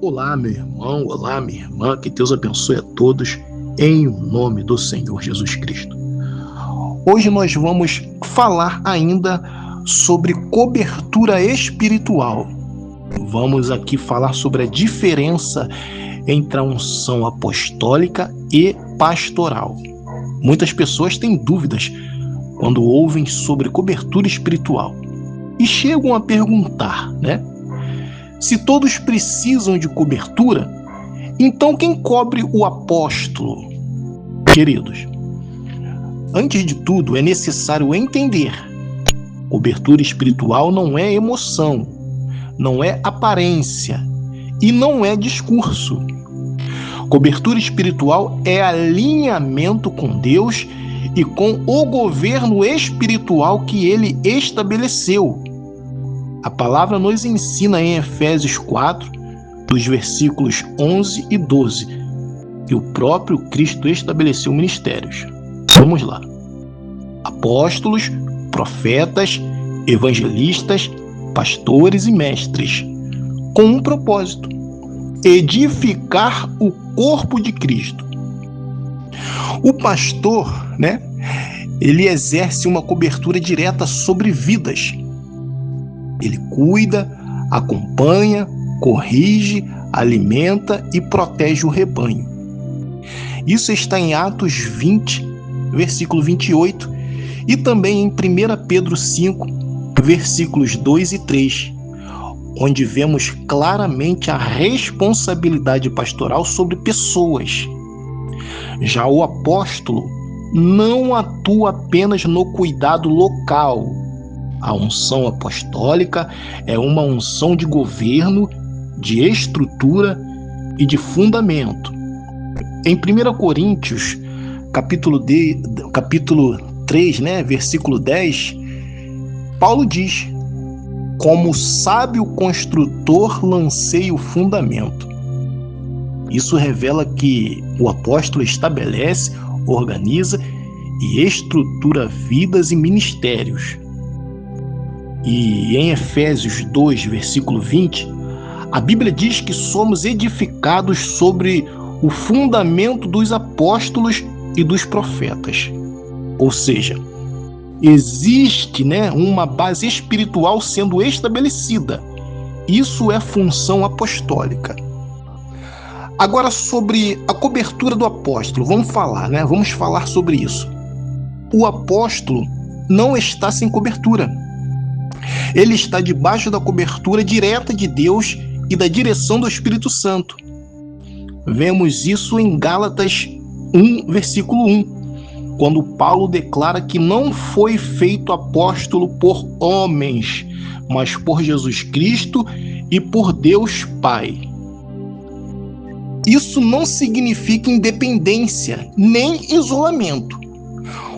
Olá, meu irmão, olá, minha irmã, que Deus abençoe a todos em nome do Senhor Jesus Cristo. Hoje nós vamos falar ainda sobre cobertura espiritual. Vamos aqui falar sobre a diferença entre a unção apostólica e pastoral. Muitas pessoas têm dúvidas quando ouvem sobre cobertura espiritual e chegam a perguntar, se todos precisam de cobertura, então quem cobre o apóstolo? Queridos, antes de tudo é necessário entender: cobertura espiritual não é emoção, não é aparência e não é discurso. Cobertura espiritual é alinhamento com Deus e com o governo espiritual que Ele estabeleceu. A palavra nos ensina em Efésios 4, dos versículos 11 e 12, que o próprio Cristo estabeleceu ministérios. Vamos lá. Apóstolos, profetas, evangelistas, pastores e mestres, com um propósito: edificar o corpo de Cristo. O pastor, ele exerce uma cobertura direta sobre vidas. Ele cuida, acompanha, corrige, alimenta e protege o rebanho. Isso está em Atos 20, versículo 28, e também em 1 Pedro 5, versículos 2 e 3, onde vemos claramente a responsabilidade pastoral sobre pessoas. Já o apóstolo não atua apenas no cuidado local. A unção apostólica é uma unção de governo, de estrutura e de fundamento. Em 1 Coríntios, capítulo 3, versículo 10, Paulo diz: como sábio construtor lancei o fundamento. Isso revela que o apóstolo estabelece, organiza e estrutura vidas e ministérios. E em Efésios 2, versículo 20, a Bíblia diz que somos edificados sobre o fundamento dos apóstolos e dos profetas. Ou seja, existe uma base espiritual sendo estabelecida. Isso é função apostólica. Agora, sobre a cobertura do apóstolo, vamos falar sobre isso. O apóstolo não está sem cobertura. Ele está debaixo da cobertura direta de Deus e da direção do Espírito Santo. Vemos isso em Gálatas 1, versículo 1, quando Paulo declara que não foi feito apóstolo por homens, mas por Jesus Cristo e por Deus Pai. Isso não significa independência, nem isolamento.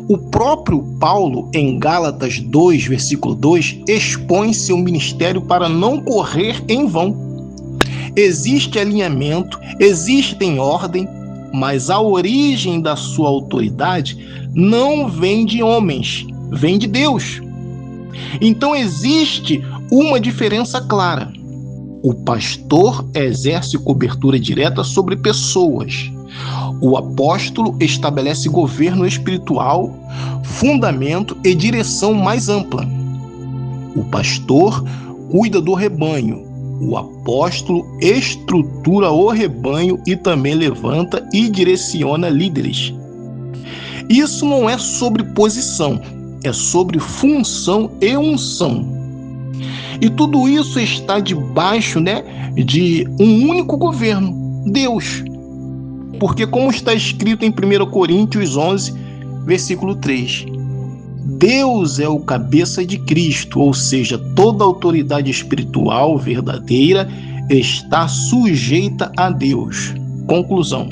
O próprio Paulo, em Gálatas 2, versículo 2, expõe seu ministério para não correr em vão. Existe alinhamento, existe ordem, mas a origem da sua autoridade não vem de homens, vem de Deus. Então existe uma diferença clara. O pastor exerce cobertura direta sobre pessoas. O apóstolo estabelece governo espiritual, fundamento e direção mais ampla. O pastor cuida do rebanho. O apóstolo estrutura o rebanho e também levanta e direciona líderes. Isso não é sobre posição, é sobre função e unção. E tudo isso está debaixo de um único governo, Deus. Porque, como está escrito em 1 Coríntios 11, versículo 3, Deus é o cabeça de Cristo, ou seja, toda autoridade espiritual verdadeira está sujeita a Deus. Conclusão: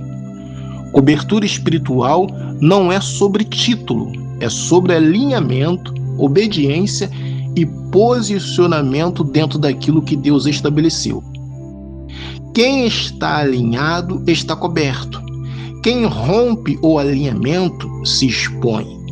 cobertura espiritual não é sobre título, é sobre alinhamento, obediência e posicionamento dentro daquilo que Deus estabeleceu. Quem está alinhado está coberto. Quem rompe o alinhamento se expõe.